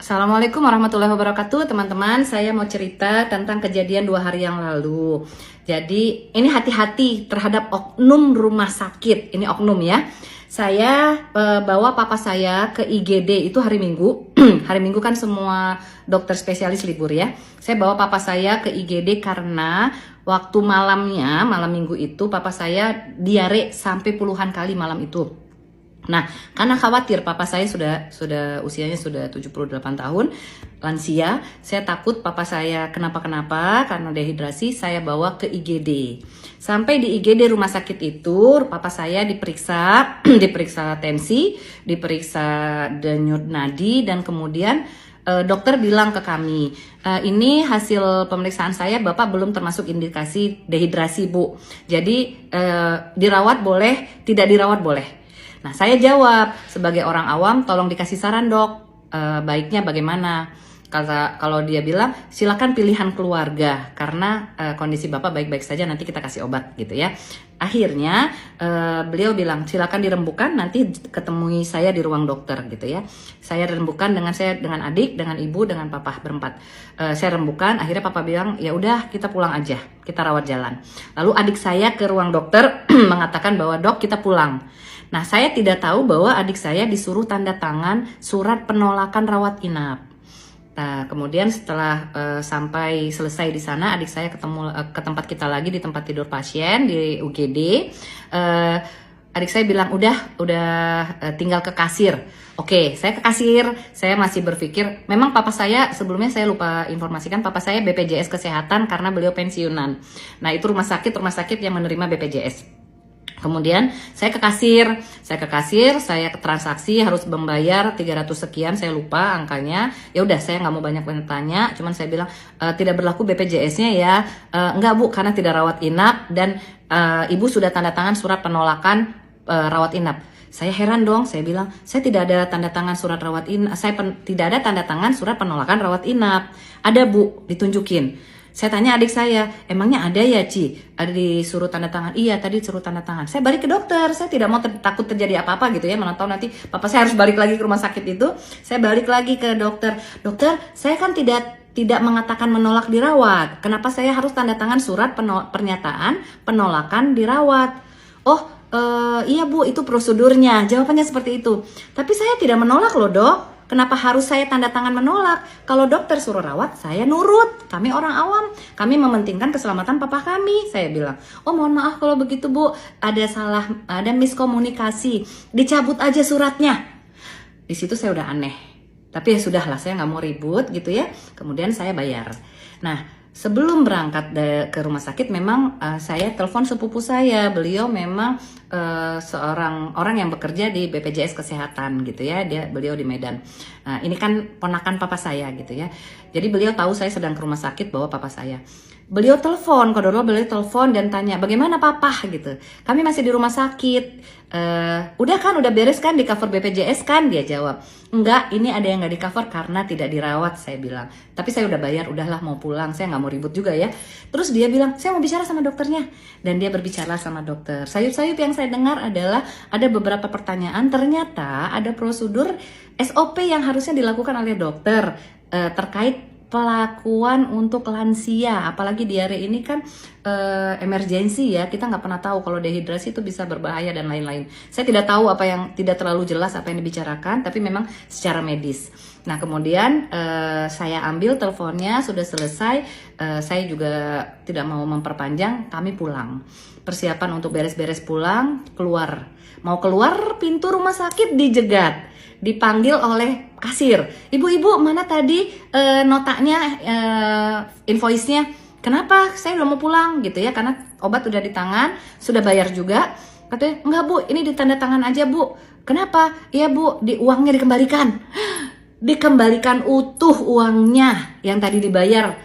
Assalamualaikum warahmatullahi wabarakatuh, teman-teman. Saya mau cerita tentang kejadian 2 hari yang lalu. Jadi ini hati-hati terhadap oknum rumah sakit. Ini oknum ya. Saya bawa papa saya ke IGD itu hari Minggu. Hari Minggu kan semua dokter spesialis libur ya. Saya bawa papa saya ke IGD karena waktu malamnya, malam Minggu itu papa saya diare sampai puluhan kali malam itu. Nah, karena khawatir papa saya sudah usianya sudah 78 tahun, lansia, saya takut papa saya kenapa-kenapa karena dehidrasi, saya bawa ke IGD. Sampai di IGD rumah sakit itu, papa saya diperiksa, diperiksa tensi, diperiksa denyut nadi, dan kemudian dokter bilang ke kami, ini hasil pemeriksaan saya, Bapak belum termasuk indikasi dehidrasi, Bu. Jadi dirawat boleh, tidak dirawat boleh. Nah, saya jawab sebagai orang awam, tolong dikasih saran dok, baiknya bagaimana? Kalau dia bilang silakan pilihan keluarga karena kondisi bapak baik-baik saja, nanti kita kasih obat gitu ya. Akhirnya beliau bilang silakan dirembukan, nanti ketemui saya di ruang dokter gitu ya. Saya rembukan dengan adik, dengan ibu, dengan papa berempat. Saya rembukan, akhirnya papa bilang ya udah kita pulang aja, kita rawat jalan. Lalu adik saya ke ruang dokter mengatakan bahwa dok kita pulang. Nah, saya tidak tahu bahwa adik saya disuruh tanda tangan surat penolakan rawat inap. Nah, kemudian setelah sampai selesai di sana, adik saya ketemu ke tempat kita lagi di tempat tidur pasien di UGD. Adik saya bilang udah tinggal ke kasir. Oke, saya ke kasir. Saya masih berpikir, memang papa saya sebelumnya saya lupa informasikan, papa saya BPJS Kesehatan karena beliau pensiunan. Nah, itu rumah sakit yang menerima BPJS. Kemudian saya ke kasir, saya ke transaksi harus membayar 300 sekian, saya lupa angkanya. Ya udah, saya nggak mau banyak tanya, cuman saya bilang tidak berlaku BPJS-nya ya. Enggak Bu, karena tidak rawat inap dan ibu sudah tanda tangan surat penolakan rawat inap. Saya heran dong, saya bilang saya tidak ada tanda tangan surat rawat inap, tidak ada tanda tangan surat penolakan rawat inap. Ada Bu, ditunjukin. Saya tanya adik saya, emangnya ada ya Ci? Ada disuruh tanda tangan? Iya, tadi disuruh tanda tangan. Saya balik ke dokter, saya tidak mau takut terjadi apa-apa gitu ya. Mana tahu nanti papa saya harus balik lagi ke rumah sakit itu. Saya balik lagi ke dokter. Dokter, saya kan tidak mengatakan menolak dirawat. Kenapa saya harus tanda tangan surat pernyataan penolakan dirawat? Oh, iya Bu, itu prosedurnya. Jawabannya seperti itu. Tapi saya tidak menolak loh dok. Kenapa harus saya tanda tangan menolak? Kalau dokter suruh rawat, saya nurut. Kami orang awam, kami mementingkan keselamatan papa kami. Saya bilang, oh mohon maaf kalau begitu Bu, ada miskomunikasi. Dicabut aja suratnya. Di situ saya udah aneh. Tapi ya sudahlah, saya nggak mau ribut gitu ya. Kemudian saya bayar. Nah, sebelum berangkat ke rumah sakit memang saya telepon sepupu saya. Beliau memang seorang orang yang bekerja di BPJS Kesehatan gitu ya. Beliau di Medan. Nah, ini kan ponakan papa saya gitu ya. Jadi beliau tahu saya sedang ke rumah sakit bawa papa saya. Beliau telepon, beliau telepon dan tanya bagaimana papa gitu. Kami masih di rumah sakit. Udah beres kan di cover BPJS kan? Dia jawab, enggak, ini ada yang nggak di cover karena tidak dirawat, saya bilang. Tapi saya udah bayar, udahlah mau pulang, saya nggak mau ribut juga ya. Terus dia bilang, saya mau bicara sama dokternya. Dan dia berbicara sama dokter. Sayup-sayup yang saya dengar adalah ada beberapa pertanyaan, ternyata ada prosedur SOP yang harusnya dilakukan oleh dokter terkait pelakuan untuk lansia, apalagi diare ini kan emergensi ya, kita nggak pernah tahu kalau dehidrasi itu bisa berbahaya dan lain-lain. Saya tidak tahu apa yang tidak terlalu jelas apa yang dibicarakan, tapi memang secara medis. Nah kemudian saya ambil teleponnya, sudah selesai, saya juga tidak mau memperpanjang, kami pulang. Persiapan untuk beres-beres pulang, mau keluar pintu rumah sakit dijegat. Dipanggil oleh kasir, ibu-ibu mana tadi notanya, invoice-nya, kenapa saya udah mau pulang gitu ya, karena obat udah di tangan, sudah bayar juga. Katanya enggak Bu, ini ditanda tangan aja Bu. Kenapa? Iya Bu, uangnya dikembalikan utuh uangnya yang tadi dibayar.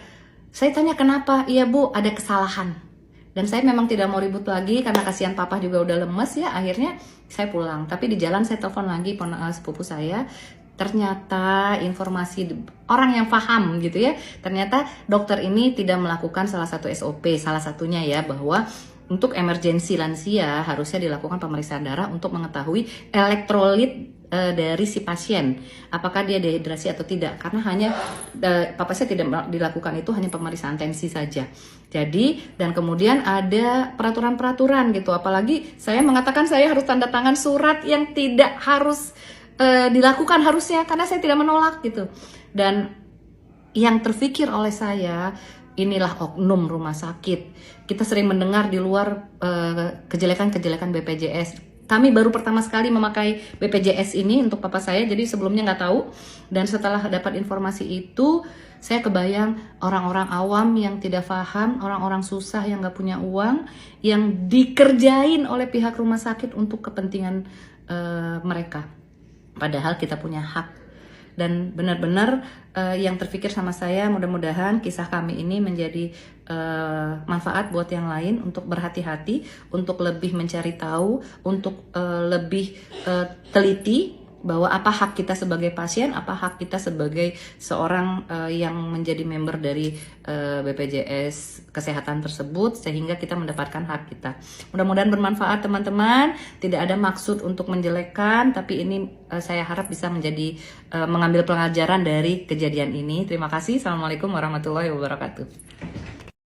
Saya tanya kenapa? Iya Bu, ada kesalahan. Dan saya memang tidak mau ribut lagi karena kasihan papa juga udah lemes ya. Akhirnya saya pulang. Tapi di jalan saya telepon lagi sepupu saya. Ternyata informasi orang yang paham gitu ya. Ternyata dokter ini tidak melakukan salah satu SOP. Salah satunya ya bahwa untuk emergensi lansia harusnya dilakukan pemeriksaan darah untuk mengetahui elektrolit dari si pasien, apakah dia dehidrasi atau tidak. Karena hanya papa saya tidak dilakukan itu, hanya pemeriksaan tensi saja. Jadi, dan kemudian ada peraturan-peraturan gitu. Apalagi saya mengatakan saya harus tanda tangan surat yang tidak harus dilakukan harusnya, karena saya tidak menolak gitu. Dan yang terfikir oleh saya, inilah oknum rumah sakit. Kita sering mendengar di luar kejelekan-kejelekan BPJS. Kami baru pertama sekali memakai BPJS ini untuk papa saya, jadi sebelumnya nggak tahu. Dan setelah dapat informasi itu, saya kebayang orang-orang awam yang tidak paham, orang-orang susah yang nggak punya uang, yang dikerjain oleh pihak rumah sakit untuk kepentingan mereka. Padahal kita punya hak. Dan benar-benar yang terpikir sama saya, mudah-mudahan kisah kami ini menjadi manfaat buat yang lain untuk berhati-hati, untuk lebih mencari tahu, untuk lebih teliti bahwa apa hak kita sebagai pasien, apa hak kita sebagai seorang yang menjadi member dari BPJS kesehatan tersebut, sehingga kita mendapatkan hak kita. Mudah-mudahan bermanfaat teman-teman, tidak ada maksud untuk menjelekkan, tapi ini saya harap bisa menjadi mengambil pelajaran dari kejadian ini. Terima kasih. Assalamualaikum warahmatullahi wabarakatuh.